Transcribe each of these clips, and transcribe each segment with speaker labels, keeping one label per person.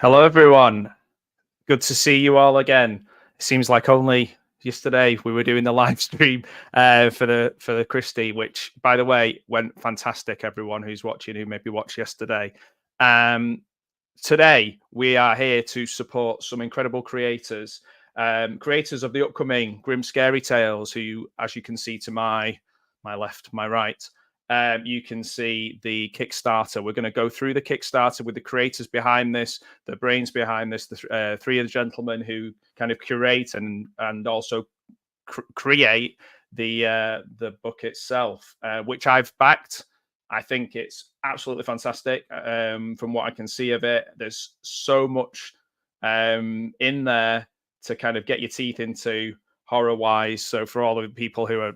Speaker 1: Hello, everyone. Good to see you all again. It seems like only yesterday we were doing the live stream for the Christie, which, by the way, went fantastic. Everyone who's watching, who maybe watched yesterday. Today we are here to support some incredible creators, creators of the upcoming Grim Scary Tales. Who, as you can see to my left, my right. You can see the Kickstarter. We're going to go through the Kickstarter with the creators behind this, the brains behind this, the three of the gentlemen who kind of curate and also create the book itself, which I've backed. I think it's absolutely fantastic. From what I can see of it, there's so much in there to kind of get your teeth into horror-wise. So for all of the people who are,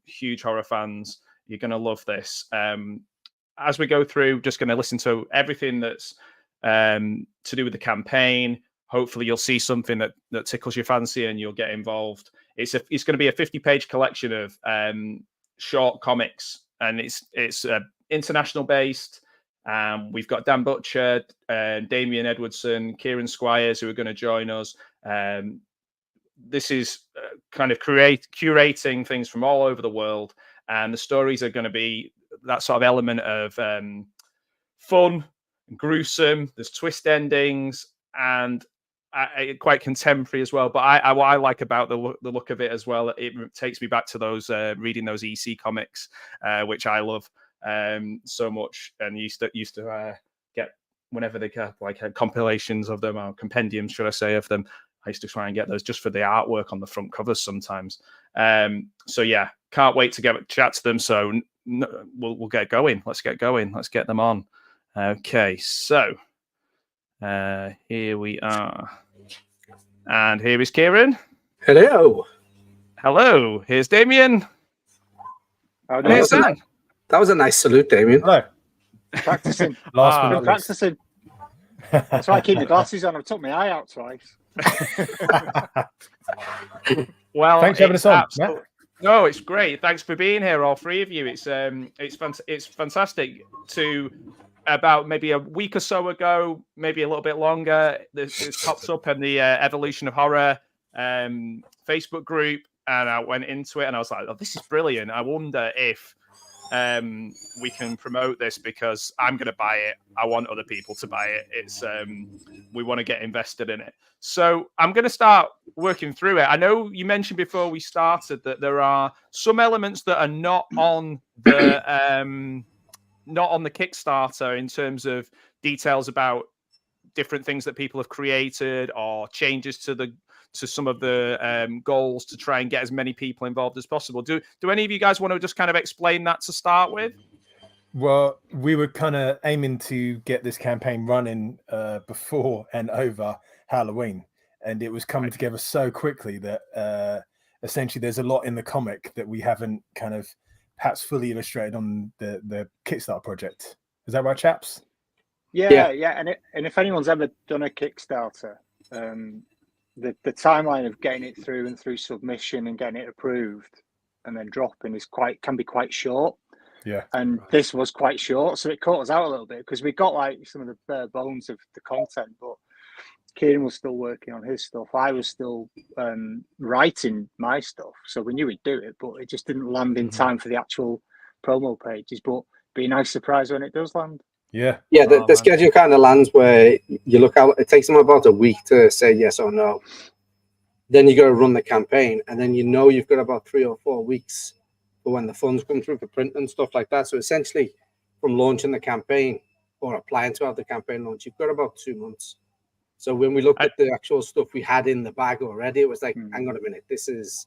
Speaker 1: huge horror fans, you're going to love this. As we go through, just going to listen to everything that's to do with the campaign. Hopefully you'll see something that tickles your fancy and you'll get involved. It's going to be a 50-page collection of short comics, and it's international based. We've got Dan Butcher, Damian Edwardson, Kieran Squires, who are going to join us. This is kind of curating things from all over the world. And the stories are going to be that sort of element of fun, gruesome. There's twist endings and quite contemporary as well. But what I like about the look of it as well, it takes me back to those reading those EC comics, which I love so much, and used to get whenever they get compilations of them, or compendiums, should I say, of them. I used to try and get those just for the artwork on the front covers sometimes. So yeah, can't wait to chat to them. So we'll get going. Let's get going. Let's get them on. Okay, so here we are. And here is Kieran.
Speaker 2: Hello.
Speaker 1: Hello. Here's Damian.
Speaker 2: Oh, no, that was a nice salute, Damian.
Speaker 3: Hello.
Speaker 4: Practicing.
Speaker 3: Practicing.
Speaker 4: That's why I keep the glasses on. I took my eye out twice.
Speaker 1: Well,
Speaker 3: thanks for having us on.
Speaker 1: No, it's great. Thanks for being here, all three of you. It's fantastic. To about maybe a week or so ago, maybe a little bit longer, this popped up in the Evolution of Horror Facebook group, and I went into it and I was like, "Oh, this is brilliant. I wonder if we can promote this, because I'm going to buy it. I want other people to buy it. It's we want to get invested in it." So I'm going to start working through it. I know you mentioned before we started that there are some elements that are not on the Kickstarter in terms of details about different things that people have created or changes to some of the goals to try and get as many people involved as possible. Do any of you guys want to just kind of explain that to start with?
Speaker 3: Well, we were kind of aiming to get this campaign running before and over Halloween, and it was coming together so quickly that essentially there's a lot in the comic that we haven't kind of perhaps fully illustrated on the Kickstarter project. Is that right, chaps?
Speaker 4: Yeah. And if anyone's ever done a Kickstarter, the timeline of getting it through and through submission and getting it approved and then dropping can be quite short.
Speaker 3: Yeah.
Speaker 4: And this was quite short, so it caught us out a little bit, because we got like some of the bare bones of the content, but Kieran was still working on his stuff. I was still writing my stuff, so we knew we'd do it, but it just didn't land in time for the actual promo pages. But be a nice surprise when it does land.
Speaker 3: Yeah.
Speaker 2: The schedule kind of lands where you look out. It takes them about a week to say yes or no. Then you got to run the campaign, and then you've got about 3 or 4 weeks for when the funds come through for print and stuff like that. So essentially, from launching the campaign or applying to have the campaign launch, you've got about 2 months. So when we looked at the actual stuff we had in the bag already, it was like, hang on a minute, this is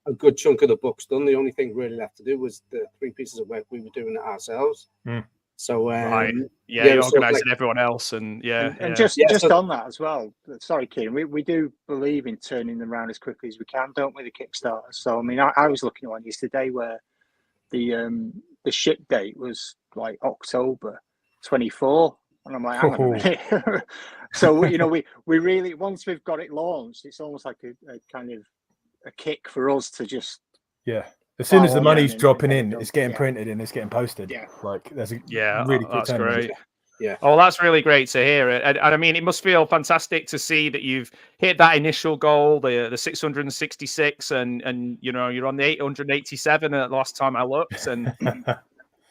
Speaker 2: a good chunk of the book's done. The only thing really left to do was the 3 pieces of work we were doing it ourselves. So
Speaker 1: you're organising everyone else, and
Speaker 4: just on that as well. Sorry, Kieran, we do believe in turning them around as quickly as we can, don't we? The Kickstarter. So I mean, I was looking at one yesterday where the ship date was like October 24, and I'm like, hang on a minute. So we really, once we've got it launched, it's almost like a kind of a kick for us to just
Speaker 3: as soon as the money's dropping in, it's getting printed and it's getting posted.
Speaker 4: Yeah,
Speaker 3: like that's
Speaker 1: really cool.
Speaker 3: That's great.
Speaker 2: Yeah.
Speaker 1: Oh, that's really great to hear. And I mean, it must feel fantastic to see that you've hit that initial goal, the 666, and you know, you're on the 887 at the last time I looked, and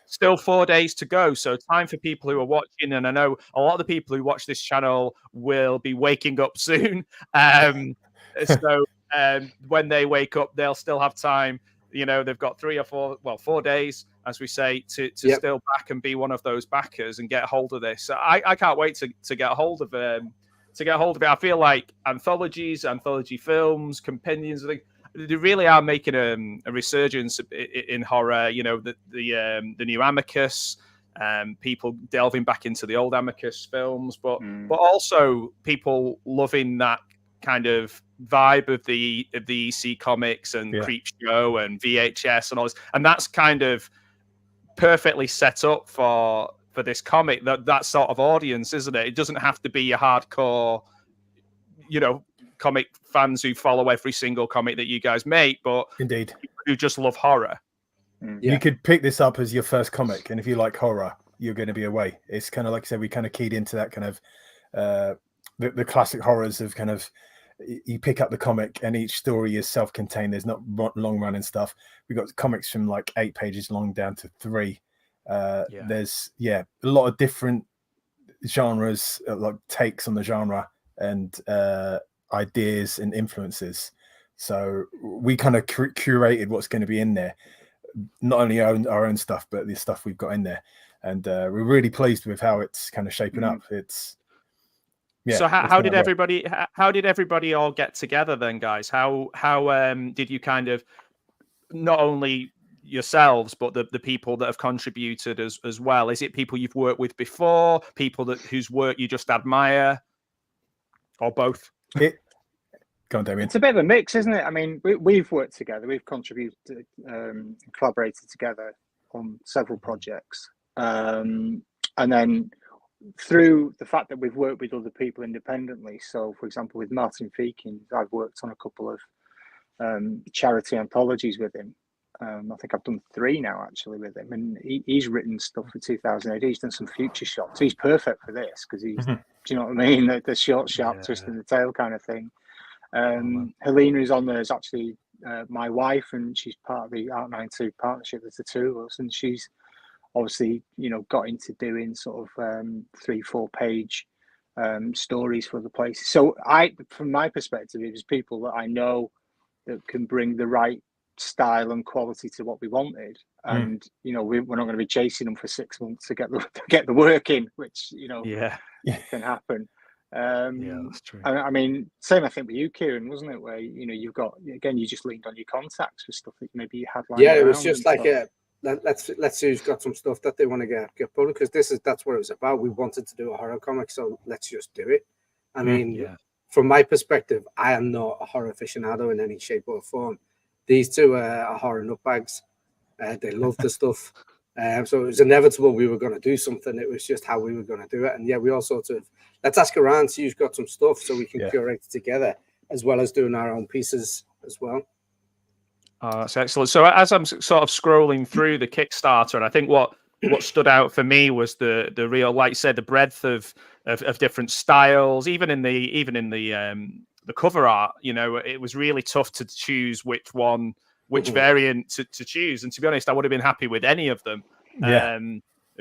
Speaker 1: still 4 days to go. So time for people who are watching, and I know a lot of the people who watch this channel will be waking up soon. So when they wake up, they'll still have time. You know, they've got 4 days, as we say, to still back and be one of those backers and get a hold of this. I can't wait to get a hold of it. I feel like anthology films, compendiums, they really are making a resurgence in horror. You know, the new Amicus, people delving back into the old Amicus films, but also people loving that kind of vibe of the EC comics and Creepshow and VHS and all this, and that's kind of perfectly set up for this comic, that sort of audience, isn't it? It doesn't have to be your hardcore, you know, comic fans who follow every single comic that you guys make, but
Speaker 3: indeed,
Speaker 1: who just love horror.
Speaker 3: You could pick this up as your first comic, and if you like horror, you're going to be away. It's kind of like I said, we kind of keyed into that kind of the classic horrors of kind of, you pick up the comic and each story is self-contained. There's not long running stuff. We've got comics from like 8 pages long down to 3. There's a lot of different genres, like takes on the genre and ideas and influences. So we kind of curated what's going to be in there, not only our own stuff, but the stuff we've got in there. And we're really pleased with how it's kind of shaping up. It's
Speaker 1: so how did everybody all get together then, guys? How did you kind of, not only yourselves, but the people that have contributed as well? Is it people you've worked with before, people whose work you just admire, or both?
Speaker 3: Go on, Damian.
Speaker 4: It's a bit of a mix, isn't it? I mean, we've worked together, we've contributed, collaborated together on several projects, and then through the fact that we've worked with other people independently. So, for example, with Martin Feekins, I've worked on a couple of charity anthologies with him. I think I've done 3 now actually with him, and he's written stuff for 2008. He's done some future shots. He's perfect for this because he's, do you know what I mean? The short, sharp twist in the tail kind of thing. Helena who's on there is actually my wife, and she's part of the Art 92 partnership. There's the 2 of us, and she's obviously, you know, got into doing sort of 3-4 page stories for the places. So from my perspective, it was people that I know that can bring the right style and quality to what we wanted, and you know, we're not going to be chasing them for 6 months to get the work in, which, you know, can happen.
Speaker 1: That's true.
Speaker 4: I mean, same I think with you, Kieran, wasn't it? Where, you know, you've got, again, you just leaned on your contacts for stuff that maybe you had.
Speaker 2: It was just like let's see who's got some stuff that they want to get published, because that's what it was about. We wanted to do a horror comic, so let's just do it. I mean, from my perspective, I am not a horror aficionado in any shape or form. These 2 are horror nutbags. They love the stuff. So it was inevitable we were going to do something. It was just how we were going to do it. And we all sort of, let's ask around, see who's got some stuff so we can curate it together, as well as doing our own pieces as well.
Speaker 1: That's excellent. So as I'm sort of scrolling through the Kickstarter, and I think what stood out for me was the real, like you said, the breadth of different styles, even in the cover art. You know, it was really tough to choose which variant to choose. And to be honest, I would have been happy with any of them,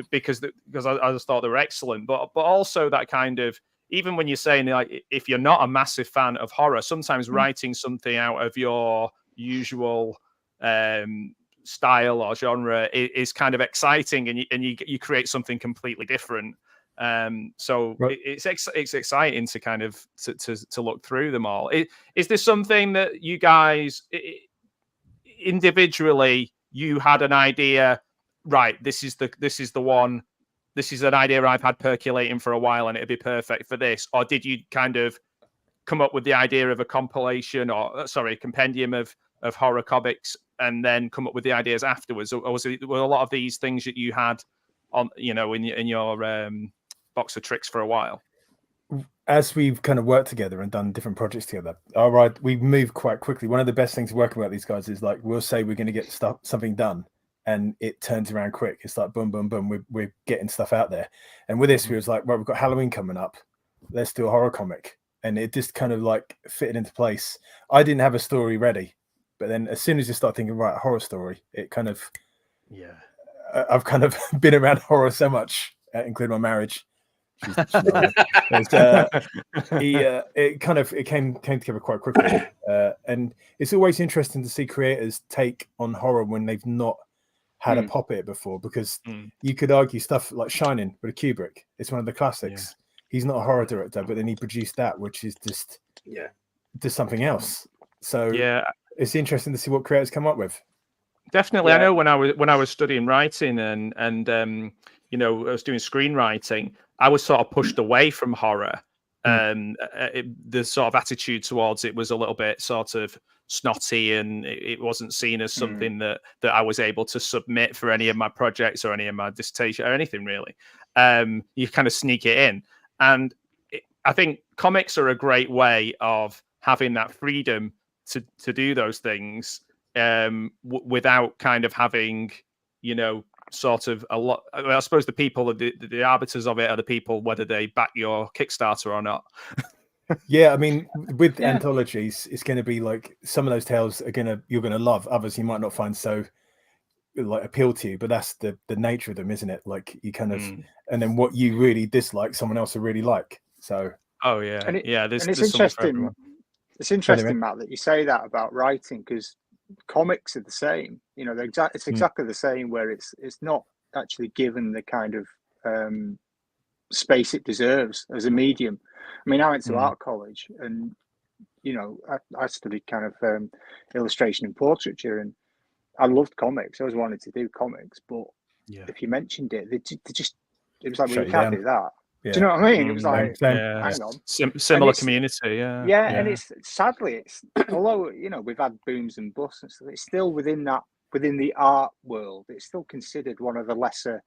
Speaker 1: because I just thought they were excellent. But also that kind of, even when you're saying, like, if you're not a massive fan of horror, sometimes writing something out of your usual style or genre is kind of exciting, and you create something completely different. It's exciting to kind of to look through them all. Is there something that you guys individually, you had an idea, right? This is the one. This is an idea I've had percolating for a while, and it'd be perfect for this. Or did you kind of come up with the idea of a compilation, or compendium of horror comics, and then come up with the ideas afterwards? Or were a lot of these things that you had on, you know, in your box of tricks for a while?
Speaker 3: As we've kind of worked together and done different projects together, we move quite quickly. One of the best things working with these guys is, like, we'll say we're going to get something done, and it turns around quick. It's like boom, boom, boom. We're getting stuff out there. And with this, we was like, right, we've got Halloween coming up. Let's do a horror comic. And it just kind of like fitted into place. I didn't have a story ready, but then as soon as you start thinking, right, a horror story, it kind of, I've kind of been around horror so much, including my marriage. It came together quite quickly, and it's always interesting to see creators take on horror when they've not had a pop at it before, because you could argue stuff like Shining with Kubrick. It's one of the classics. He's not a horror director, but then he produced that, which is just something else. So it's interesting to see what creators come up with.
Speaker 1: Definitely. I know when I was studying writing and you know, I was doing screenwriting, I was sort of pushed away from horror. The sort of attitude towards it was a little bit sort of snotty, and it wasn't seen as something that I was able to submit for any of my projects or any of my dissertation or anything really. You kind of sneak it in. And I think comics are a great way of having that freedom to do those things without kind of having, you know, sort of a lot. I suppose the people, the arbiters of it are the people, whether they back your Kickstarter or not.
Speaker 3: Yeah, I mean, with anthologies, it's going to be like some of those tales you're gonna love. Others you might not find so like appeal to you, but that's the nature of them, isn't it? Like you kind of, and then what you really dislike, someone else will really like. So
Speaker 1: there's
Speaker 4: it's interesting. It's interesting, Matt, that you say that about writing, because comics are the same. You know, it's exactly the same, where it's not actually given the kind of space it deserves as a medium. I mean, I went to art college, and you know, I studied kind of illustration and portraiture, and I loved comics. I always wanted to do comics, but if you mentioned it, it was like, well, you can't do that. Yeah. Do you know what I mean? It was like, hang on,
Speaker 1: similar community,
Speaker 4: and it's sadly, although you know we've had booms and busts and stuff, it's still within the art world. It's still considered one of the lesser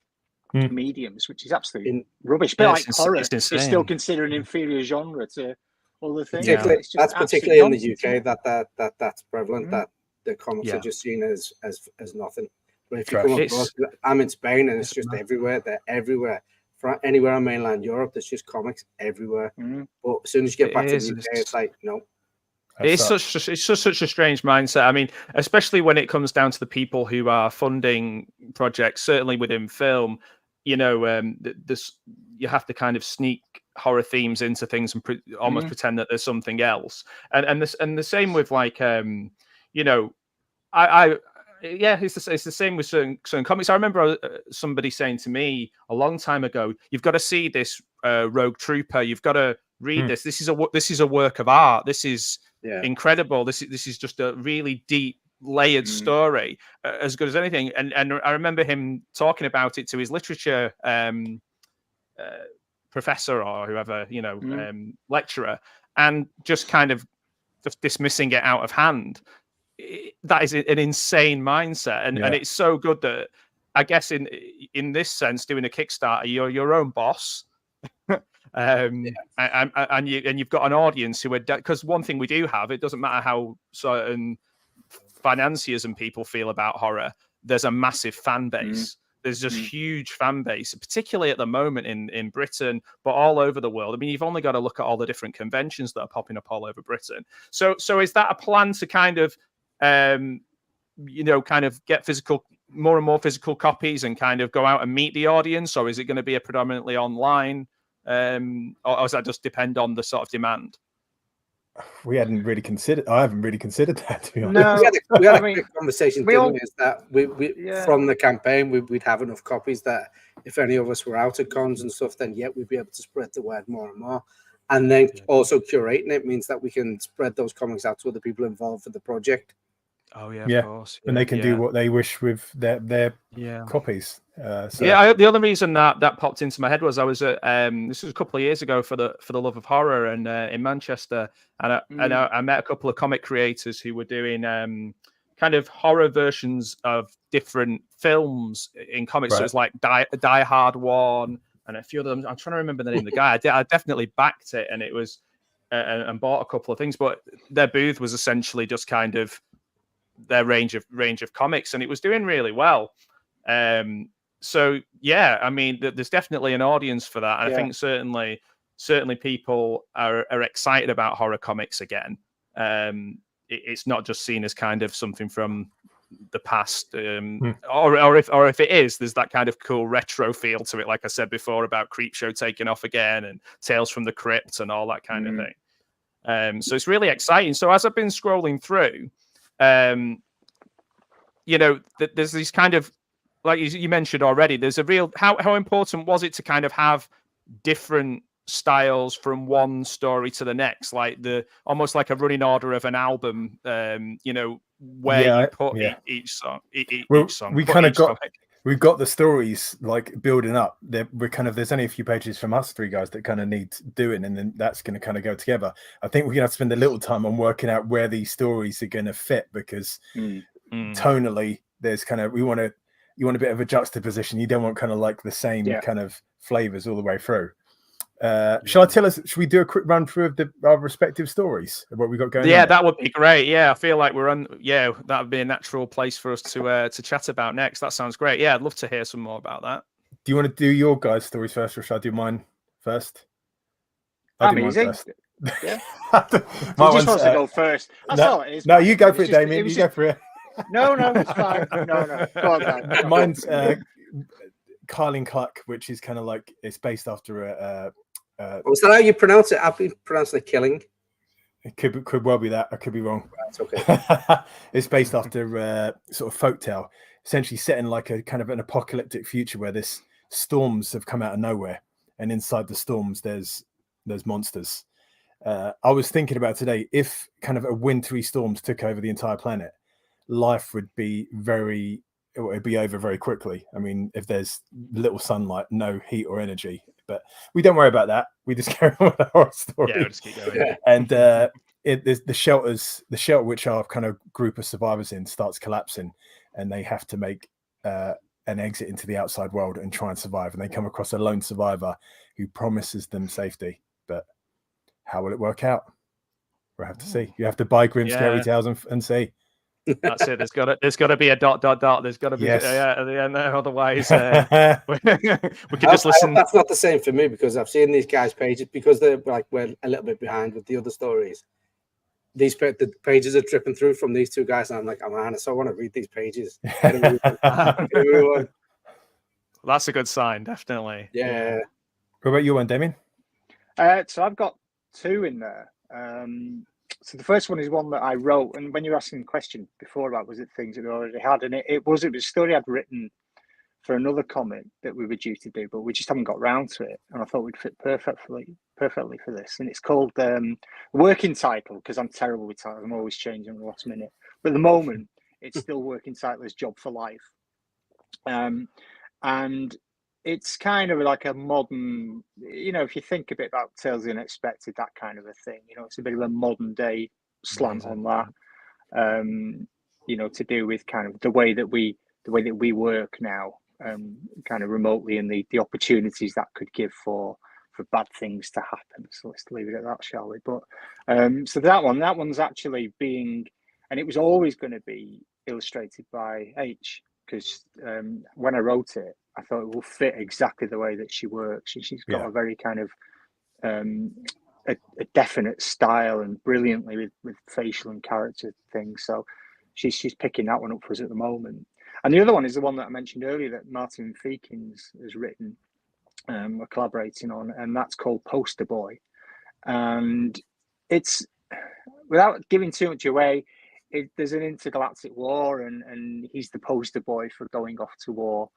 Speaker 4: mediums, which is absolutely rubbish. But like horror, it's still considered an inferior genre to other things.
Speaker 2: That's particularly in the UK that's prevalent. That the comics are just seen as nothing. But if you come across, I'm in Spain, and it's just everywhere. They're everywhere. From anywhere on mainland Europe, there's just comics everywhere. But as soon as you get back to the UK, it's like, no.
Speaker 1: It's just such a strange mindset. I mean, especially when it comes down to the people who are funding projects, certainly within film, you know, you have to kind of sneak horror themes into things and almost pretend that there's something else. And the same with like, you know, it's the same with certain comics. I remember somebody saying to me a long time ago, "You've got to see this Rogue Trooper. You've got to read this. This is a work of art. This is incredible. This is just a really deep, layered story, as good as anything." And I remember him talking about it to his literature professor or whoever, you know, lecturer, and just kind of just dismissing it out of hand. That is an insane mindset, and it's so good that I guess in this sense, doing a Kickstarter, you're your own boss, and you've got an audience who are because one thing we do have, it doesn't matter how certain financiers and people feel about horror, there's a massive fan base. There's just huge fan base, particularly at the moment in Britain, but all over the world. I mean, you've only got to look at all the different conventions that are popping up all over Britain. So is that a plan to kind of you know, kind of get more and more physical copies and kind of go out and meet the audience, or is it going to be a predominantly online, or does that just depend on the sort of demand?
Speaker 3: I haven't really considered that, to be honest.
Speaker 2: No, we had a quick conversation, is that we from the campaign we'd have enough copies that if any of us were out at cons and stuff, then we'd be able to spread the word more and more. And then also curating it means that we can spread those comics out to other people involved for the project.
Speaker 1: Oh of course.
Speaker 3: And they can do what they wish with their copies.
Speaker 1: The other reason that popped into my head was I was at this was a couple of years ago for the Love of Horror and in Manchester, and I met a couple of comic creators who were doing kind of horror versions of different films in comics. So it's like Die Hard 1 and a few of them. I'm trying to remember the name of the guy. I definitely backed it, and it was and bought a couple of things, but their booth was essentially just kind of their range of comics, and it was doing really well. So yeah, I mean, there's definitely an audience for that, and I think certainly people are excited about horror comics again. It's not just seen as kind of something from the past, or if it is, there's that kind of cool retro feel to it, like I said before about Creepshow taking off again and Tales from the Crypt and all that kind of thing. So it's really exciting. So as I've been scrolling through, there's these kind of, like you mentioned already, there's a real, how important was it to kind of have different styles from one story to the next, like almost like a running order of an album, where you put each song.
Speaker 3: We've got the stories like building up. There's only a few pages from us three guys that kind of need doing, and then that's going to kind of go together. I think we're going to have to spend a little time on working out where these stories are going to fit, because tonally, there's kind of, you want a bit of a juxtaposition. You don't want kind of like the same kind of flavors all the way through. Should we do a quick run through of our respective stories of what we got going on?
Speaker 1: That would be great. Yeah, I feel like that would be a natural place for us to chat about next. That sounds great. Yeah, I'd love to hear some more about that.
Speaker 3: Do you want to do your guys' stories first, or should I do mine first?
Speaker 4: I'll do mine first. Yeah. My just wants to go first. That's all it is.
Speaker 3: No, you go for it, Damian. You go for it.
Speaker 4: No, it's fine. No. Go on, Dan.
Speaker 3: Mine's Carling Cluck, which is kind of like, it's based after
Speaker 2: was that how you pronounce it? I've been pronouncing it Killing.
Speaker 3: It could well be that. I could be wrong.
Speaker 2: That's okay.
Speaker 3: It's based after sort of folktale, essentially set in like a kind of an apocalyptic future where this storms have come out of nowhere, and inside the storms there's monsters. I was thinking about today, if kind of a wintry storms took over the entire planet, life would be it'd be over very quickly. I mean, if there's little sunlight, no heat or energy, but we don't worry about that. We just carry on with the horror story.
Speaker 1: Yeah, we'll just keep going. Yeah.
Speaker 3: And the shelter which our kind of group of survivors in starts collapsing, and they have to make an exit into the outside world and try and survive. And they come across a lone survivor who promises them safety, but how will it work out? We'll have to see. You have to buy Grim Scary Tales and see.
Speaker 1: That's it. There's got to be a ... There's got to be at the end there. Otherwise, we could just listen.
Speaker 2: That's not the same for me, because I've seen these guys' pages, because they're like, we're a little bit behind with the other stories. The pages are tripping through from these two guys, and I'm like, I so want to read these pages.
Speaker 1: That's a good sign, definitely.
Speaker 2: Yeah.
Speaker 3: What about you, one, Damian?
Speaker 4: So I've got two in there. So the first one is one that I wrote, and when you were asking the question before about was it things that we already had, and it was a story I'd written for another comic that we were due to do, but we just haven't got round to it, and I thought we'd fit perfectly for this. And it's called working title, because I'm terrible with titles. I'm always changing at the last minute, but at the moment it's still working title as Job for Life, and it's kind of like a modern, if you think a bit about Tales of the Unexpected, that kind of a thing, it's a bit of a modern day slant on that, to do with kind of the way that we work now, kind of remotely, and the opportunities that could give for bad things to happen. So let's leave it at that, shall we? But so that one's actually being, and it was always going to be illustrated by H, because when I wrote it, I thought it will fit exactly the way that she works. She's got a very kind of a definite style, and brilliantly with facial and character things. So she's picking that one up for us at the moment. And the other one is the one that I mentioned earlier that Martin Feekins has written, we're collaborating on, and that's called Poster Boy. And it's, without giving too much away, there's an intergalactic war, and he's the poster boy for going off to war.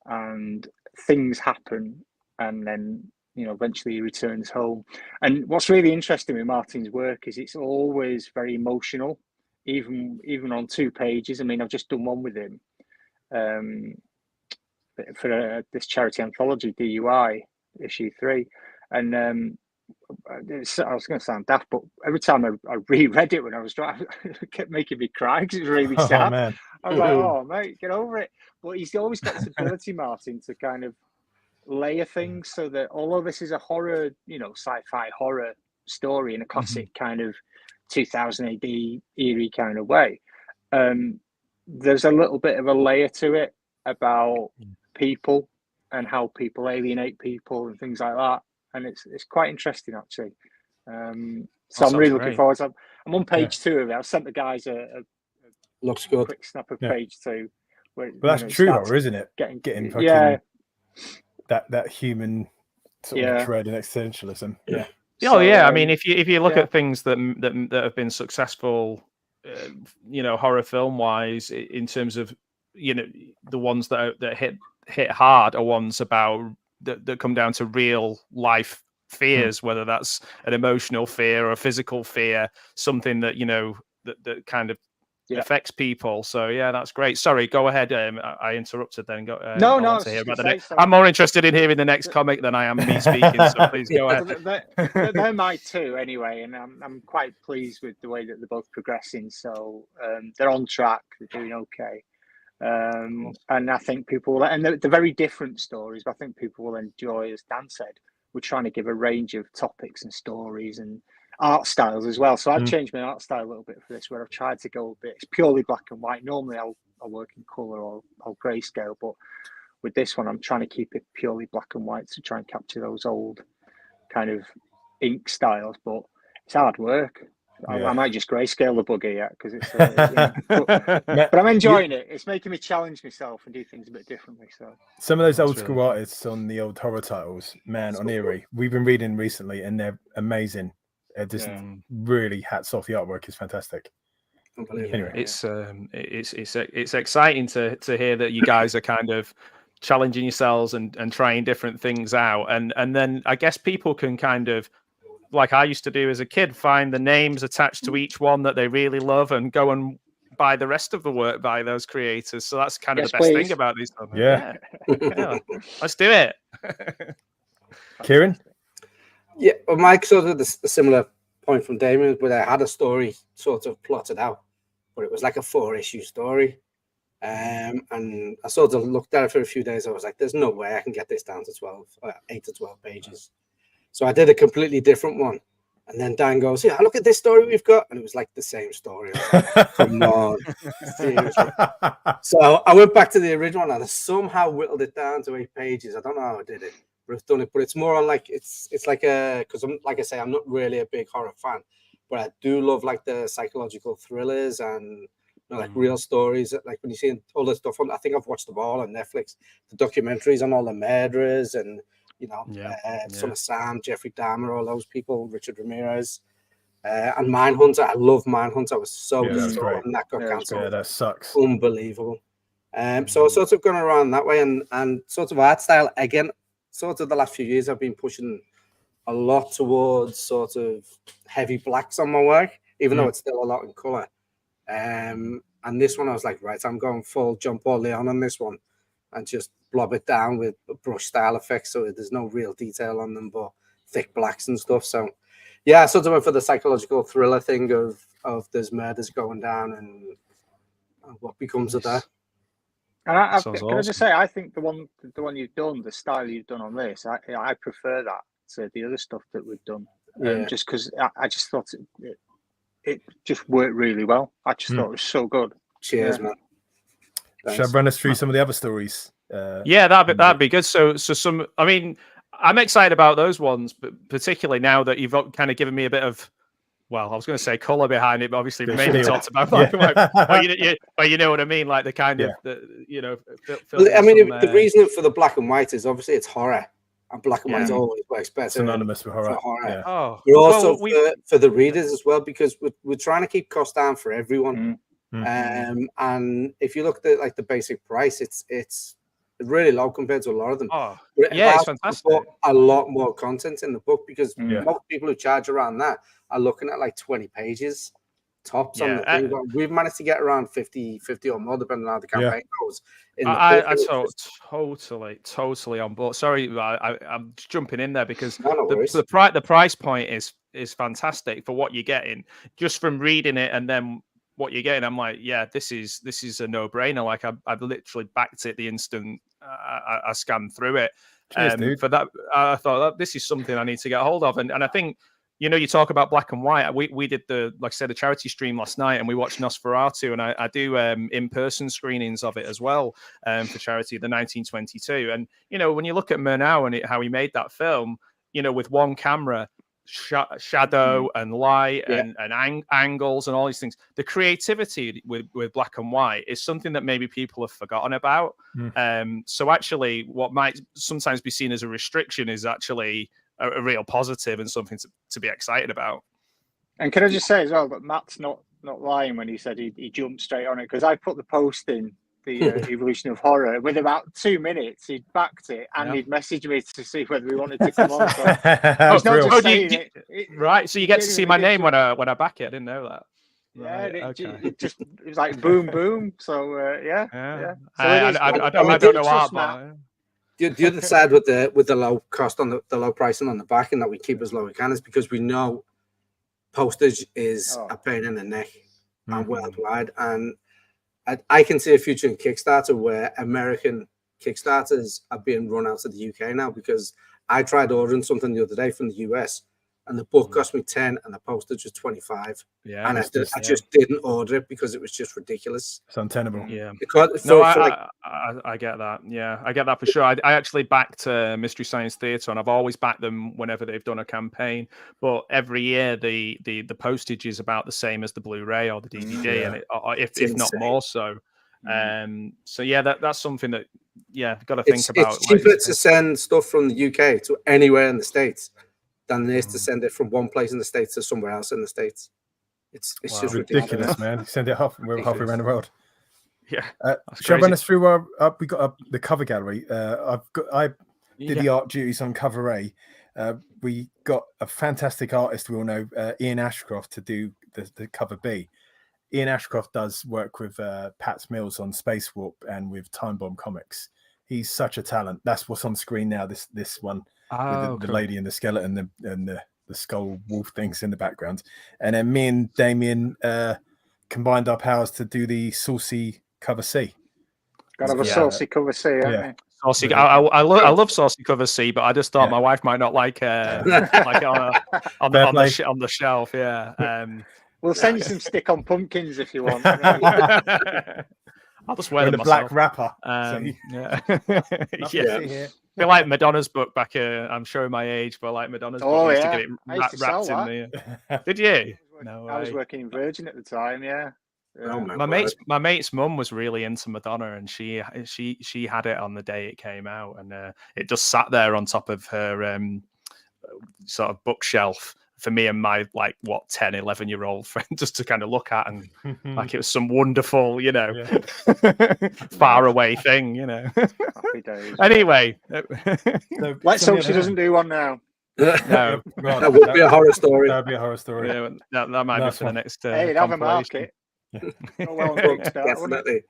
Speaker 4: And things happen, and then eventually he returns home. And what's really interesting with Martin's work is it's always very emotional, even on 2 pages. I mean, I've just done one with him for this charity anthology, DUI issue 3, and I was going to sound daft, but every time I reread it when I was driving, it kept making me cry because it was really sad.
Speaker 3: Man.
Speaker 4: I was like, oh, mate, get over it. But he's always got this ability, Martin, to kind of layer things so that although this is a horror, sci-fi horror story in a classic kind of 2000 AD eerie kind of way, there's a little bit of a layer to it about people and how people alienate people and things like that, and it's quite interesting actually. So I'm really looking forward to. I'm on page 2 of it. I've sent the guys a
Speaker 2: looks good.
Speaker 4: Quick snap of page 2. Where,
Speaker 3: but that's true horror, isn't it? Getting fucking that human sort of dread and existentialism. Yeah.
Speaker 1: Oh yeah, I mean, if you look at things that have been successful, horror film wise, in terms of the ones that hit hard are ones about that come down to real life fears, whether that's an emotional fear or a physical fear, something that that kind of affects people. So yeah, that's great. Sorry, go ahead. I interrupted then. Go.
Speaker 4: No.
Speaker 1: I'm more interested in hearing the next comic than I am me speaking. So please go ahead.
Speaker 4: They're my 2 anyway, and I'm quite pleased with the way that they're both progressing. So they're on track. They're doing okay. And I think people will, and they're very different stories, but I think people will enjoy, as Dan said, we're trying to give a range of topics and stories and art styles as well. So I've changed my art style a little bit for this, where I've tried to go a bit, it's purely black and white. Normally I'll work in colour or I'll grayscale, but with this one I'm trying to keep it purely black and white to try and capture those old kind of ink styles, but it's hard work. I might just grayscale the bugger yet because it's but I'm enjoying it. It's making me challenge myself and do things a bit differently. So
Speaker 3: some of those old school artists on the old horror titles, man, on Eerie, we've been reading recently and they're amazing. Just really hats off. The artwork is fantastic.
Speaker 1: Anyway, it's exciting to hear that you guys are kind of challenging yourselves and trying different things out, and then I guess people can kind of, like I used to do as a kid, find the names attached to each one that they really love and go and buy the rest of the work by those creators. So that's kind of the best thing about these. Yeah. Let's do it.
Speaker 3: Kieran?
Speaker 2: Yeah, well, Mike sort of the similar point from Damian, but I had a story sort of plotted out, but it was like a 4-issue story. And I sort of looked at it for a few days. I was like, there's no way I can get this down to 8 to 12 pages. So I did a completely different one. And then Dan goes, yeah, look at this story we've got. And it was like the same story. Like, come on. Seriously. So I went back to the original one and I somehow whittled it down to 8 pages. I don't know how I did it, but I've done it. But it's more on like, it's like because I'm, like I say, I'm not really a big horror fan, but I do love like the psychological thrillers and like real stories. Like when you see all the stuff on, I think I've watched them all on Netflix, the documentaries on all the murderers and, Son of Sam, Jeffrey Dahmer, all those people, Richard Ramirez, and Mindhunter. I love Mindhunter. I was so distraught when that got cancelled.
Speaker 3: Yeah, that sucks.
Speaker 2: Unbelievable. So I sort of gone around that way, and sort of art style again. Sort of the last few years, I've been pushing a lot towards sort of heavy blacks on my work, even though it's still a lot in color. And this one, I was like, right, I'm going full John Paul Leon on this one, and just blob it down with brush style effects, so there's no real detail on them, but thick blacks and stuff. So yeah, I sort of went for the psychological thriller thing of there's murders going down and what becomes of that.
Speaker 4: And can I just say, I think the one you've done, the style you've done on this, I prefer that to the other stuff that we've done. Just because I just thought it just worked really well. I just thought it was so good.
Speaker 2: Cheers, man.
Speaker 3: Thanks. Shall I run us through some of the other stories?
Speaker 1: Yeah, that'd be good. So some, I mean, I'm excited about those ones, but particularly now that you've kind of given me a bit of, well, I was going to say color behind it, but obviously we mainly talked about black and white. But you know what I mean, like the kind of,
Speaker 2: I mean, the reason for the black and white is obviously it's horror, and black and white always works better.
Speaker 3: Synonymous with horror.
Speaker 2: Yeah. But also for the readers as well, because we're trying to keep costs down for everyone. And if you look at like the basic price, it's really low compared to a lot of them.
Speaker 1: It's fantastic.
Speaker 2: A lot more content in the book because most people who charge around that are looking at like 20 pages tops on the thing. We've managed to get around 50 or more depending on how the campaign goes.
Speaker 1: Totally on board. Sorry, I'm jumping in there because the price point is fantastic for what you're getting just from reading it, and then what you're getting, I'm like, yeah, this is a no-brainer. Like I've literally backed it the instant I scanned through it.
Speaker 3: Cheers, dude.
Speaker 1: For that, I thought this is something I need to get hold of, and I think you know, you talk about black and white. We did the charity stream last night, and we watched Nosferatu, and I do in-person screenings of it as well for charity, the 1922. And you know, when you look at Murnau and how he made that film, you know, with one camera, shadow and light and angles and all these things, the creativity with black and white is something that maybe people have forgotten about. So actually, what might sometimes be seen as a restriction is actually a real positive and something to be excited about. And
Speaker 4: can I just say as well that Matt's not lying when he said he jumped straight on it, because I put the post in the evolution of horror. With about 2 minutes, he'd backed it and he'd messaged me to see whether we wanted to come on. So
Speaker 1: right, so you get to see my name when I back it. I didn't know that.
Speaker 4: Yeah, right, it was like boom, boom. So yeah. So
Speaker 1: I don't know how.
Speaker 2: The other side with the low cost on the low pricing on the back, and that we keep as low as we can, is because we know postage is a pain in the neck and worldwide. And I can see a future in Kickstarter where American Kickstarters are being run out of the UK now, because I tried ordering something the other day from the US, and the book cost me 10 and the postage was 25.
Speaker 1: Yeah,
Speaker 2: and I just didn't order it because it was just ridiculous.
Speaker 3: It's untenable.
Speaker 1: Yeah.
Speaker 2: Because,
Speaker 1: I get that. Yeah, I get that for sure. I actually backed Mystery Science Theatre, and I've always backed them whenever they've done a campaign. But every year the postage is about the same as the Blu-ray or the DVD, and if not more so. So yeah, that's something that got to think about.
Speaker 2: It's cheaper to send stuff from the UK to anywhere in the States than it is to send it from one place in the States to somewhere else in the States. It's just
Speaker 3: ridiculous, man. Send it halfway around the world.
Speaker 1: Yeah.
Speaker 3: Shall I run us through we got the cover gallery. I did the art duties on cover A. We got a fantastic artist we all know, Ian Ashcroft, to do the cover B. Ian Ashcroft does work with Pat Mills on Space Warp and with Time Bomb Comics. He's such a talent. That's what's on screen now. This one. With the lady and the skeleton and the skull wolf things in the background. And then me and Damian combined our powers to do the saucy cover C.
Speaker 4: Gotta have a saucy cover C,
Speaker 3: yeah.
Speaker 1: Saucy. I love saucy cover C, but I just thought my wife might not like like on the shelf. Yeah.
Speaker 4: We'll send you some stick-on pumpkins if you want.
Speaker 1: I'll just wear them
Speaker 3: the black wrapper.
Speaker 1: Yeah. I feel like Madonna's book back here. I'm showing my age, but like Madonna's book, used to get it wrapped in there. Did you? No,
Speaker 4: I was working in Virgin at the time. Yeah.
Speaker 1: My mate's mum was really into Madonna, and she had it on the day it came out, and it just sat there on top of her sort of bookshelf for me and my 10, 11-year-old friend just to kind of look at, and like it was some wonderful, far away thing,
Speaker 4: Happy days.
Speaker 1: Anyway,
Speaker 4: let's hope she doesn't do one now.
Speaker 1: No,
Speaker 2: that would be a horror story.
Speaker 3: That'd be a horror story.
Speaker 1: Yeah, that might be for the next.
Speaker 4: Hey, have a market.
Speaker 2: Definitely.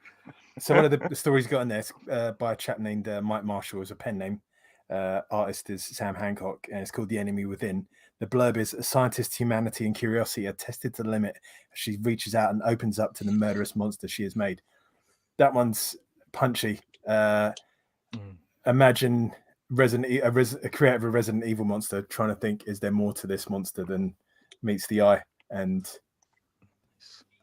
Speaker 3: So one of the stories got in there by a chap named Mike Marshall, as a pen name. Artist is Sam Hancock, and it's called The Enemy Within. The blurb is: a scientist's humanity and curiosity are tested to the limit as she reaches out and opens up to the murderous monster she has made. That one's punchy. Imagine a creator of a Resident Evil monster trying to think, is there more to this monster than meets the eye? And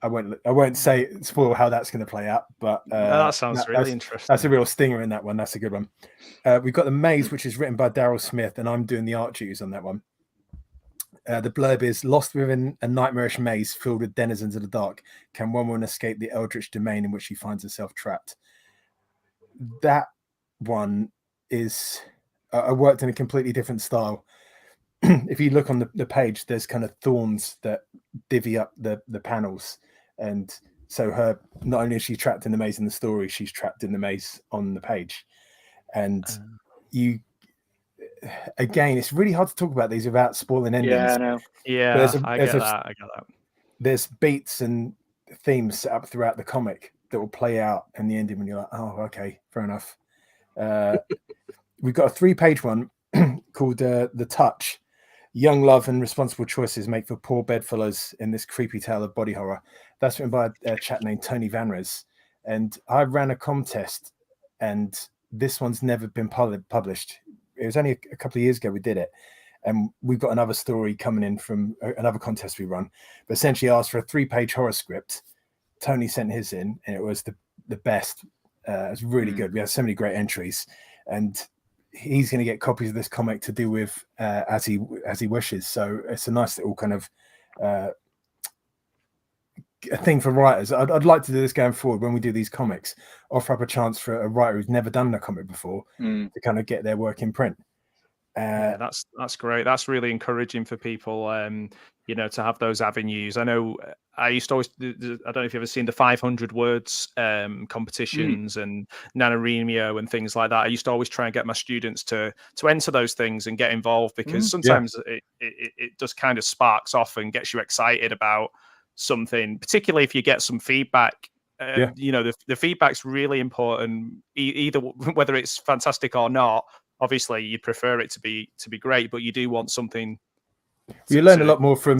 Speaker 3: I won't spoil how that's going to play out, but
Speaker 1: that sounds really interesting.
Speaker 3: That's a real stinger in that one. That's a good one. We've got The Maze, which is written by Daryl Smith, and I'm doing the art duties on that one. The blurb is: lost within a nightmarish maze filled with denizens of the dark, can one woman escape the eldritch domain in which she finds herself trapped? That one is I worked in a completely different style. If you look on the page, there's kind of thorns that divvy up the panels, and so her, not only is she trapped in the maze in the story, she's trapped in the maze on the page. And again, it's really hard to talk about these without spoiling endings.
Speaker 4: Yeah, I know.
Speaker 1: Yeah, I get that.
Speaker 3: There's beats and themes set up throughout the comic that will play out in the ending when you're like, oh, okay, fair enough. We've got a 3-page one called The Touch. Young love and responsible choices make for poor bedfellows in this creepy tale of body horror. That's written by a chap named Tony Vanres. And I ran a contest, and this one's never been published. It was only a couple of years ago we did it. And we've got another story coming in from another contest we run, but essentially asked for a 3-page horror script. Tony sent his in, and it was the best. It was really good. We had so many great entries, and he's going to get copies of this comic to do with as he wishes. So it's a nice little kind of a thing for writers. I'd like to do this going forward when we do these comics, offer up a chance for a writer who's never done a comic before to kind of get their work in print.
Speaker 1: Yeah, that's great. That's really encouraging for people, you know, to have those avenues. I know I used to always, I don't know if you've ever seen the 500 words competitions and NaNoWriMo and things like that. I used to always try and get my students to enter those things and get involved, because sometimes it just kind of sparks off and gets you excited about something, particularly if you get some feedback. You know, the feedback's really important, either whether it's fantastic or not. Obviously, you'd prefer it to be great, but you do want something.
Speaker 3: You learn a lot more from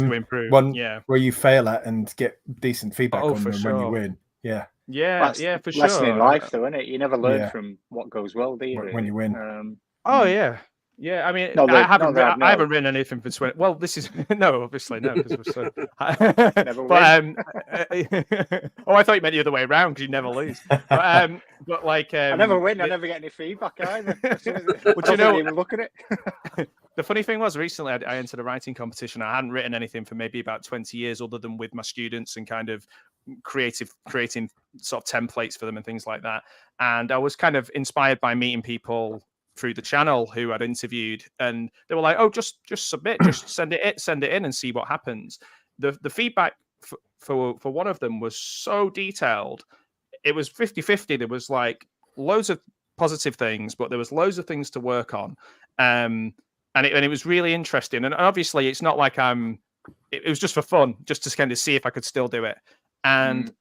Speaker 3: one where you fail at and get decent feedback on them when you win. Yeah,
Speaker 1: for sure.
Speaker 4: Lesson in life, though, isn't it? You never learn from what goes well, do you?
Speaker 3: When you win.
Speaker 1: I mean, I haven't written anything for 20. Well, this is no, obviously no, because we're so.
Speaker 4: Never win.
Speaker 1: I thought you meant the other way around, because you never lose. But like,
Speaker 4: I never win. I never get any feedback either.
Speaker 1: But you know,
Speaker 4: even look at it.
Speaker 1: The funny thing was, recently I entered a writing competition. I hadn't written anything for maybe about 20 years, other than with my students and kind of creating sort of templates for them and things like that. And I was kind of inspired by meeting people through the channel who I'd interviewed, and they were like, "Oh, just submit, just send it in and see what happens." The feedback for one of them was so detailed. It was 50-50. There was like loads of positive things, but there was loads of things to work on. And it was really interesting. And obviously, it's not like it was just for fun, just to kind of see if I could still do it. And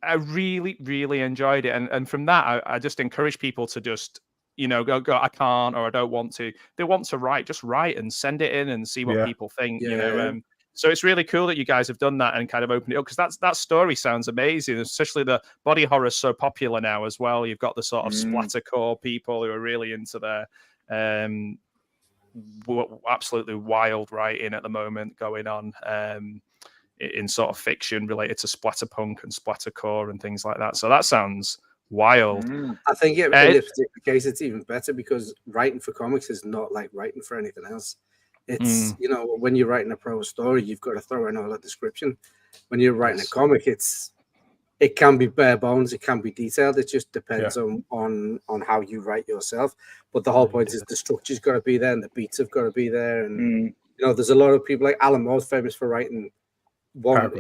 Speaker 1: I really, really enjoyed it. And from that, I just encourage people to just, you know, go, I can't, or I don't want to. They want to write, just write and send it in and see what people think, you know. So it's really cool that you guys have done that and kind of opened it up, because that story sounds amazing, especially the body horror is so popular now as well. You've got the sort of splattercore people who are really into their absolutely wild writing at the moment going on in sort of fiction related to splatterpunk and splattercore and things like that. So that sounds wild.
Speaker 2: I think in this particular case, it's even better, because writing for comics is not like writing for anything else. It's you know, when you're writing a prose story, you've got to throw in all that description. When you're writing a comic, it can be bare bones, it can be detailed. It just depends on how you write yourself. But the whole point is the structure's got to be there and the beats have got to be there. And you know, there's a lot of people like Alan Moore's famous for writing one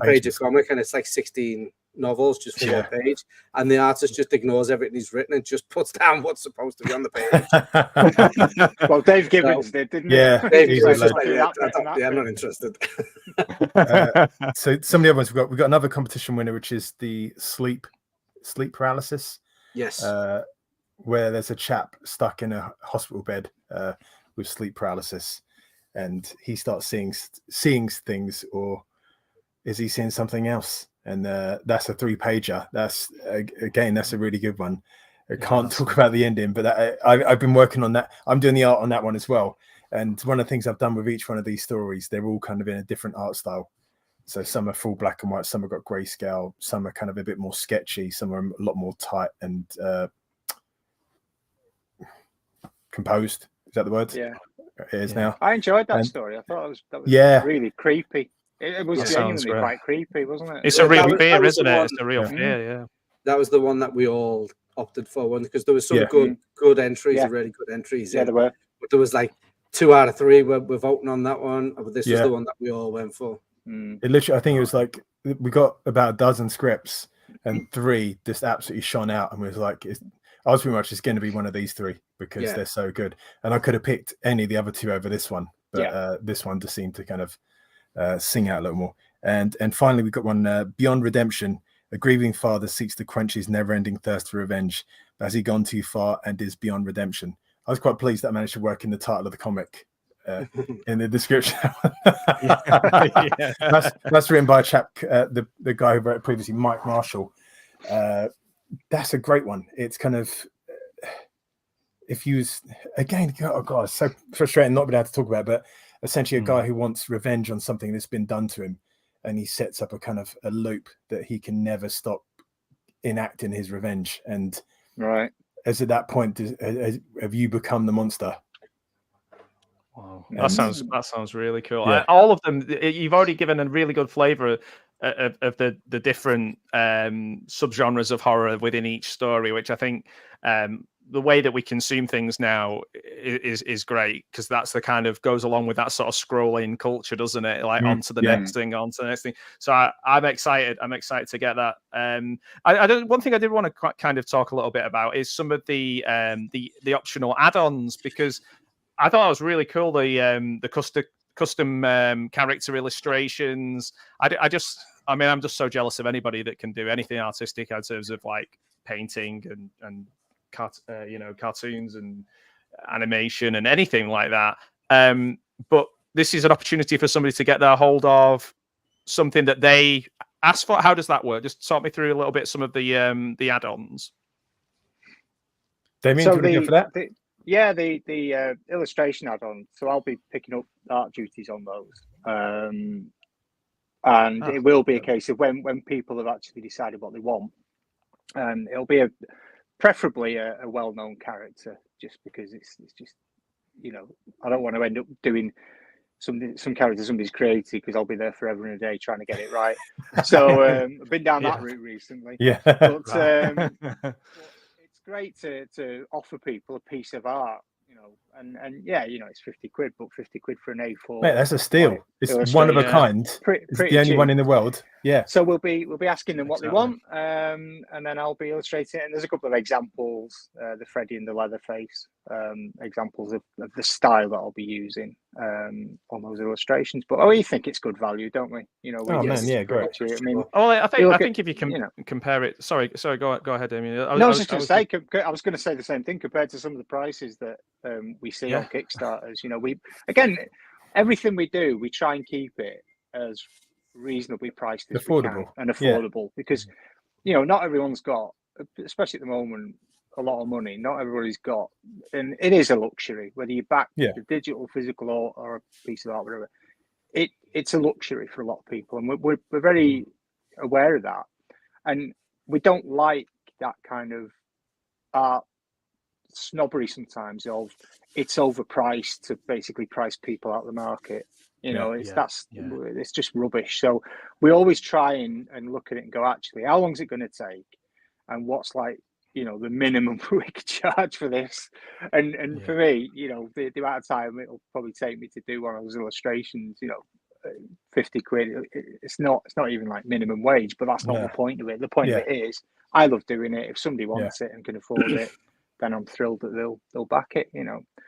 Speaker 2: page of comic, and it's like 16 novels just for one page, and the artist just ignores everything he's written and just puts down what's supposed to be on the page.
Speaker 4: Well, Dave Gibbons did, didn't he?
Speaker 2: Dave Gibbons was like, I'm not interested.
Speaker 3: So some of the other ones we've got another competition winner, which is the sleep paralysis.
Speaker 2: Yes.
Speaker 3: Where there's a chap stuck in a hospital bed with sleep paralysis, and he starts seeing things, or is he seeing something else? And that's a 3-pager. That's that's a really good one. I can't talk about the ending, but I've been working on that. I'm doing the art on that one as well. And one of the things I've done with each one of these stories, they're all kind of in a different art style. So some are full black and white, some have got grayscale, some are kind of a bit more sketchy, some are a lot more tight and composed. Is that the word?
Speaker 4: Yeah,
Speaker 3: it is now.
Speaker 4: I enjoyed that story. I thought that was really creepy. It was genuinely quite creepy, wasn't it?
Speaker 1: It's a real fear, isn't it? It's a real fear, yeah.
Speaker 2: That was the one that we all opted for, because there was some good entries, really good entries.
Speaker 4: Yeah, there were.
Speaker 2: But there was like 2 out of 3 we're voting on that one. But this was the one that we all went for.
Speaker 3: It literally, I think it was like we got about a dozen scripts, and 3 just absolutely shone out, and was like, I was pretty much just going to be one of these 3 because they're so good. And I could have picked any of the other 2 over this one, but this one just seemed to kind of sing out a little more. And finally, we got one, Beyond Redemption. A grieving father seeks to quench his never-ending thirst for revenge. But has he gone too far and is beyond redemption? I was quite pleased that I managed to work in the title of the comic in the description. That's written by a chap, the guy who wrote it previously, Mike Marshall. That's a great one. It's kind of if you was again, oh god, it's so frustrating not being able to talk about it, but essentially a guy who wants revenge on something that's been done to him, and he sets up a kind of a loop that he can never stop enacting his revenge. And
Speaker 4: right,
Speaker 3: as at that point, have you become the monster?
Speaker 1: Wow, that sounds really cool.
Speaker 3: Yeah.
Speaker 1: All of them, you've already given a really good flavour of the different subgenres of horror within each story, which I think the way that we consume things now is great, because that's the kind of goes along with that sort of scrolling culture, doesn't it? Like onto the next thing, onto the next thing. So I'm excited. I'm excited to get that. One thing I did want to kind of talk a little bit about is some of the optional add-ons, because I thought it was really cool. The custom character illustrations. I'm just so jealous of anybody that can do anything artistic in terms of like painting and cartoons and animation and anything like that. But this is an opportunity for somebody to get their hold of something that they asked for. How does that work? Just talk me through a little bit some of the add-ons.
Speaker 3: Damian, do you want to go for that?
Speaker 4: The illustration add-on. So I'll be picking up art duties on those, and it will be a case of when people have actually decided what they want. It'll be preferably a well-known character, just because it's just, I don't want to end up doing some character somebody's created, because I'll be there forever and a day trying to get it right. So I've been down that route recently.
Speaker 3: Yeah.
Speaker 4: But it's great to offer people a piece of art, and it's 50 quid, but 50 quid for an A4.
Speaker 3: Mate, that's a steal. It's one of a kind. It's the only one in the world. Yeah.
Speaker 4: So we'll be asking them what they want, and then I'll be illustrating it. And there's a couple of examples, the Freddy and the Leatherface, examples of the style that I'll be using on those illustrations. But we think it's good value, don't we?
Speaker 3: Great.
Speaker 4: I
Speaker 1: think if you can compare it. Sorry, go ahead, Damien.
Speaker 4: I was just going to say the same thing compared to some of the prices that we see on Kickstarters. Everything we do, we try and keep it as reasonably priced as we can, and affordable, because not everyone's got, especially at the moment, a lot of money. Not everybody's got, and it is a luxury, whether you back the digital, physical, or a piece of art, whatever. It's a luxury for a lot of people, and we're very aware of that, and we don't like that kind of art snobbery sometimes of it's overpriced to basically price people out of the market. It's just rubbish. So we always try and look at it and go, actually, how long is it going to take, and what's like the minimum we could charge for this? And for me, the amount of time it'll probably take me to do one of those illustrations, 50 quid. It's not even like minimum wage, but that's not the point of it. The point of it is, I love doing it. If somebody wants it and can afford it, then I'm thrilled that they'll back it.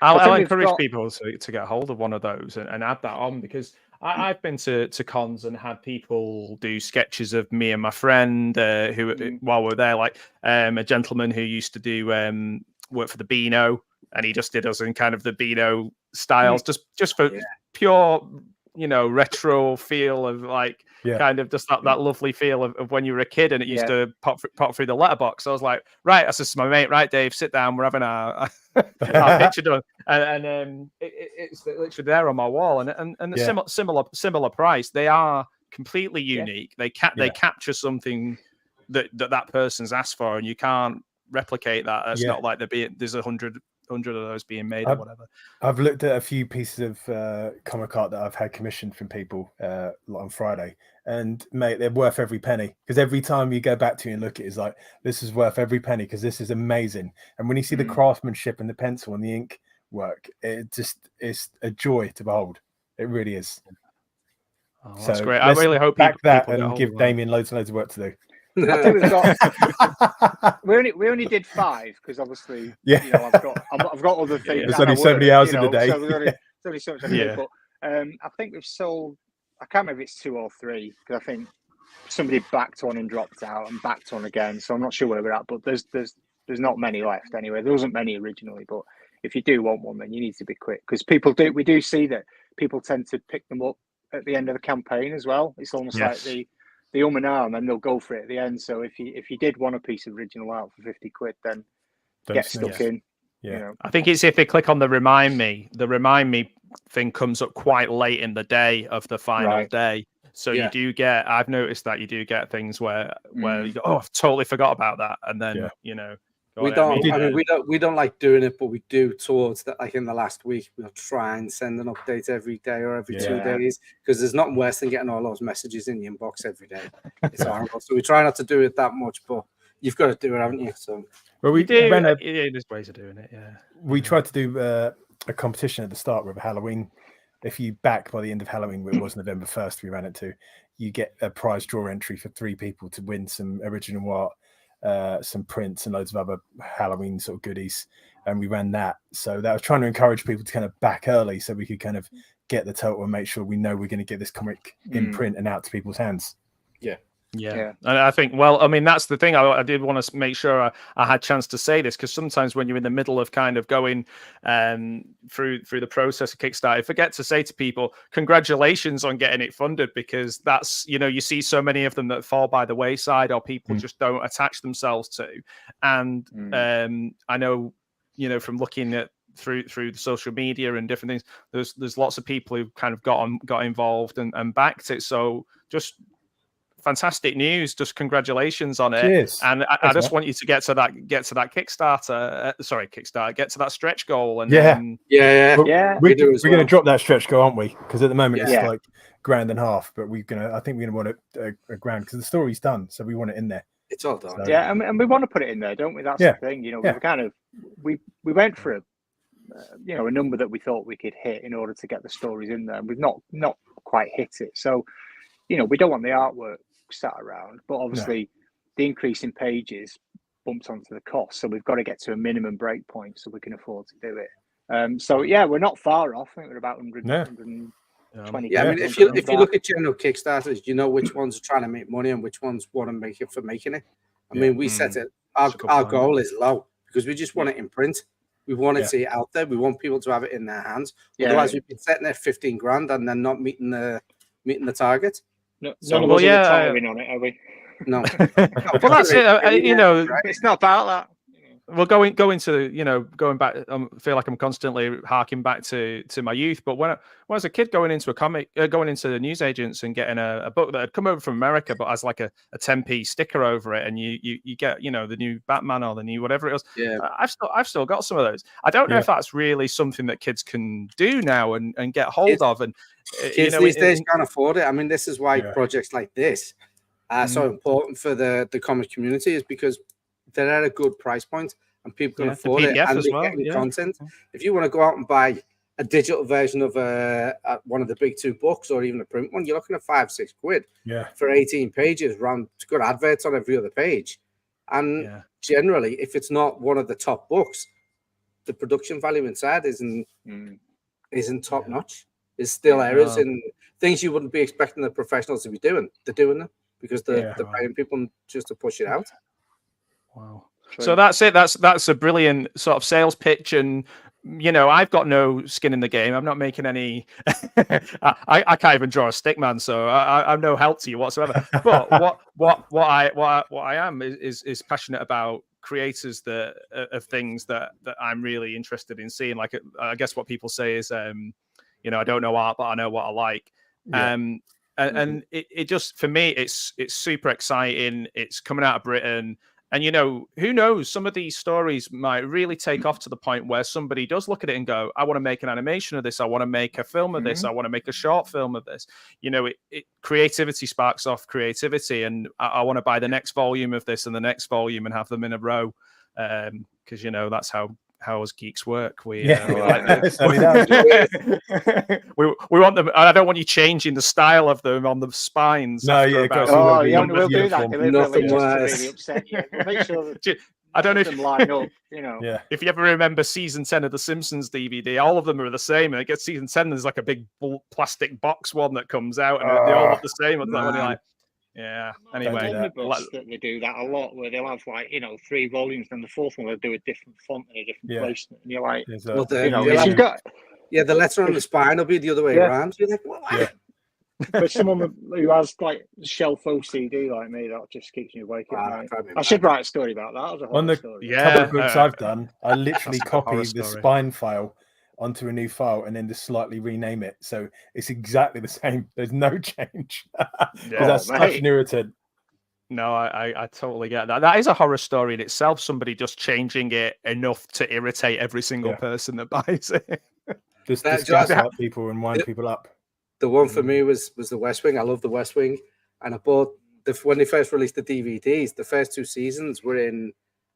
Speaker 1: I'll encourage people to get hold of one of those and add that on, because I've been to cons and had people do sketches of me and my friend who, while we're there, like a gentleman who used to do work for the Beano, and he just did us in kind of the Beano styles, just for pure, retro feel of like kind of just that lovely feel of when you were a kid, and it used to pop through the letterbox. So I was like, right, that's just my mate, right, Dave, sit down, we're having our picture done, and it's literally there on my wall, and similar price. They are completely unique. They capture something that person's asked for, and you can't replicate that. It's not like there's 100 of those being made or whatever.
Speaker 3: I've looked at a few pieces of comic art that I've had commissioned from people on Friday, and mate, they're worth every penny, because every time you go back to it and look at it, it's like, this is worth every penny, because this is amazing. And when you see the craftsmanship and the pencil and the ink work, it's a joy to behold. It really is.
Speaker 1: That's great. I really hope
Speaker 3: back that and give Damian loads and loads of work to do.
Speaker 4: I think we've got. we only did 5, because obviously, I've got other things.
Speaker 3: There's only so many hours in the day.
Speaker 4: So there's only so much I can do. But I think we've sold. I can't remember if it's 2 or 3, because I think somebody backed one and dropped out and backed one again. So I'm not sure where we're at. But there's not many left anyway. There wasn't many originally, but if you do want one, then you need to be quick, because we do see that people tend to pick them up at the end of the campaign as well. It's almost like the and ah, and then they'll go for it at the end. So if you did want a piece of original art for 50 quid, then get stuck in.
Speaker 3: Yeah.
Speaker 4: You know?
Speaker 1: I think it's if they click on the remind me thing comes up quite late in the day of the final day. So you do get, I've noticed that you do get things where you go, oh, I've totally forgot about that. And then, you know,
Speaker 2: we don't like doing it, but we do towards that. Like in the last week, we'll try and send an update every day or every 2 days, because there's nothing worse than getting all those messages in your inbox every day. It's horrible. So we try not to do it that much, but you've got to do it, haven't you? So
Speaker 1: well, we do. There's ways of doing it. Yeah,
Speaker 3: we tried to do a competition at the start with Halloween. If you back by the end of Halloween, it was November 1st, we ran it to, you get a prize draw entry for 3 people to win some original art, some prints and loads of other Halloween sort of goodies. And we ran that. So that was trying to encourage people to kind of back early so we could kind of get the total and make sure we know we're going to get this comic in print and out to people's hands.
Speaker 1: Yeah. And I think, well, I mean, that's the thing. I did want to make sure I had a chance to say this, because sometimes when you're in the middle of kind of going through the process of Kickstarter, I forget to say to people, congratulations on getting it funded, because that's, you know, you see so many of them that fall by the wayside or people just don't attach themselves to. And I know, you know, from looking at through the social media and different things, there's lots of people who kind of got involved and backed it. So just fantastic news, just congratulations on it.
Speaker 3: Cheers.
Speaker 1: And I just want you to get to that Kickstarter, get to that stretch goal. And
Speaker 3: we're going to drop that stretch goal, aren't we? Because at the moment it's like $1.5 grand, but I think we're going to want a grand, because the story's done, so we want it in there.
Speaker 2: It's all done.
Speaker 4: So, and we want to put it in there, don't we? That's the thing. You know, we kind of we went for a number that we thought we could hit in order to get the stories in there. We've not quite hit it, so you know, we don't want the artwork sat around, but obviously the increase in pages bumps onto the cost, so we've got to get to a minimum break point so we can afford to do it. So we're not far off. I think we're about 120.
Speaker 2: I mean, if you look at general Kickstarters, you know which ones are trying to make money and which ones want to make it for making it. I mean, we set it, our goal is low, because we just want it in print. We want to see it out there. We want people to have it in their hands. Otherwise we've been setting it 15 grand and then not meeting the target.
Speaker 4: None of us are retiring on it, are we?
Speaker 2: No.
Speaker 1: Well, that's it. You know,
Speaker 4: it's not about that.
Speaker 1: Well, going back, I feel like I'm constantly harking back to my youth. But when I was a kid, going into the newsagents and getting a book that had come over from America, but has like a 10p sticker over it, and you get, you know, the new Batman or the new whatever it was. Yeah, I've still got some of those. I don't know if that's really something that kids can do now and get hold of. And
Speaker 2: kids these days can't afford it. I mean, this is why projects like this are so important for the comic community, is because they're at a good price point and people can afford it, and they're getting content. If you want to go out and buy a digital version of one of the big 2 books, or even a print one, you're looking at £5-6 quid for 18 pages, got adverts on every other page. And generally, if it's not one of the top books, the production value inside isn't top notch. There's still errors in things you wouldn't be expecting the professionals to be doing. They're doing them because they're paying people just to push it out.
Speaker 1: Wow. True. So that's it. That's a brilliant sort of sales pitch. And, you know, I've got no skin in the game. I'm not making any, I can't even draw a stick man. So I'm no help to you whatsoever. But what I am is passionate about creators of things that I'm really interested in seeing. Like, I guess what people say is, you know, I don't know art, but I know what I like. And it just, for me, it's super exciting. It's coming out of Britain. And, you know, who knows, some of these stories might really take off to the point where somebody does look at it and go, I want to make an animation of this. I want to make a film of this. I want to make a short film of this. You know, creativity sparks off creativity. And I want to buy the next volume of this and the next volume and have them in a row. Because, you know, that's how us geeks work. We want them. I don't want you changing the style of them on the spines.
Speaker 3: No,
Speaker 4: we'll do that deliberately just to really upset you. We'll make sure that
Speaker 1: I don't know if
Speaker 4: them line up, you know.
Speaker 1: If you ever remember season 10 of the Simpsons DVD, all of them are the same. And it gets season 10, there's like a big plastic box one that comes out, and they all look the same. And you're like, anyway,
Speaker 4: that they do that a lot, where they'll have, like, you know, 3 volumes, and the 4th one they'll do a different font and a different placement, and you're like,
Speaker 2: the letter on the spine will be the other way around. You're like,
Speaker 4: But someone who has like shelf OCD like me, that just keeps me awake at night. I should write a story about that. As a
Speaker 3: On the
Speaker 4: story.
Speaker 3: couple of books I've done, I literally
Speaker 1: That's a horror
Speaker 3: copy the
Speaker 1: story.
Speaker 3: spine file onto a new file and then just slightly rename it. So it's exactly the same. There's no change.
Speaker 1: Yeah.
Speaker 3: That's such an irritant.
Speaker 1: No, I totally get that. That is a horror story in itself. Somebody just changing it enough to irritate every single person that buys it.
Speaker 3: Just gaslight people and wind people up.
Speaker 2: The one for me was The West Wing. I love The West Wing, and I bought when they first released the DVDs. The first 2 seasons were in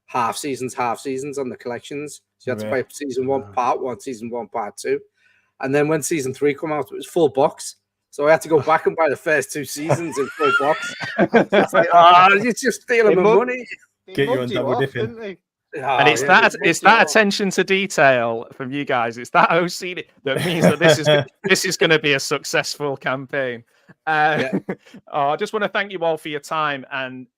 Speaker 2: half seasons on the collections. So you had to buy season 1 part 1, season 1 part 2, and then when season 3 came out, it was full box. So I had to go back and buy the first 2 seasons in full box. It's like, it's just stealing my money.
Speaker 3: Get you on double dipping.
Speaker 1: And it's that attention to detail from you guys. It's that OCD that means that this is going to be a successful campaign. I just want to thank you all for your time and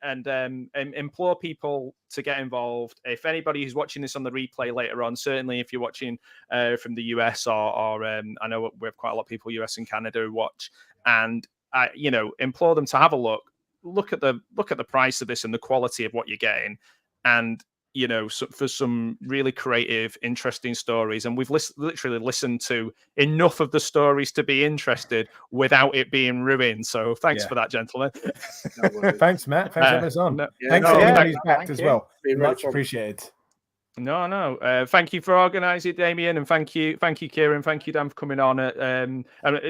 Speaker 1: implore people to get involved. If anybody who's watching this on the replay later on, certainly if you're watching from the US or I know we have quite a lot of people US and Canada who watch, and implore them to have a look at the price of this and the quality of what you're getting, and for some really creative, interesting stories. And we've literally listened to enough of the stories to be interested without it being ruined. So thanks for that, gentlemen.
Speaker 3: Thanks, Matt. Thanks for having us on. Thanks to everybody who's backed as well. Much appreciated.
Speaker 1: No. Thank you for organising, Damian, and thank you, Kieran. Thank you, Dan, for coming on. And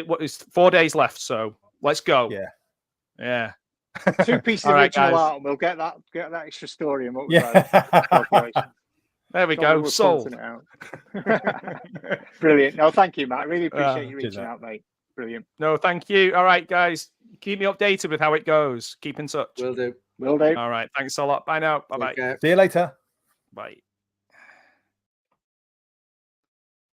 Speaker 1: what is 4 days left, so let's go. Yeah.
Speaker 4: 2 pieces of original art, and we'll get that extra story and what we write.
Speaker 1: There we go. Sold.
Speaker 4: Brilliant. No, thank you, Matt. I really appreciate you reaching out, mate. Brilliant.
Speaker 1: No, thank you. All right, guys. Keep me updated with how it goes. Keep in touch.
Speaker 2: Will do.
Speaker 1: All right. Thanks a lot. Bye now. Bye-bye.
Speaker 3: See you later.
Speaker 1: Bye.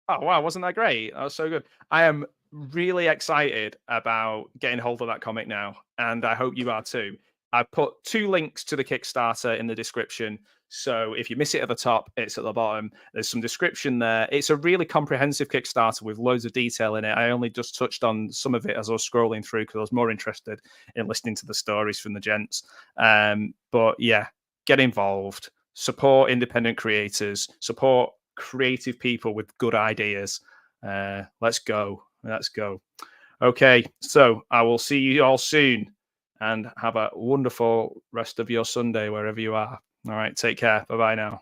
Speaker 1: Oh, wow. Wasn't that great? That was so good. I am really excited about getting hold of that comic now, and I hope you are too. I put 2 links to the Kickstarter in the description, so if you miss it at the top, it's at the bottom. There's some description there. It's a really comprehensive Kickstarter with loads of detail in it. I only just touched on some of it as I was scrolling through because I was more interested in listening to the stories from the gents. But yeah, get involved, support independent creators, support creative people with good ideas. Let's go. Okay, so I will see you all soon, and have a wonderful rest of your Sunday wherever you are. All right, take care. Bye-bye now.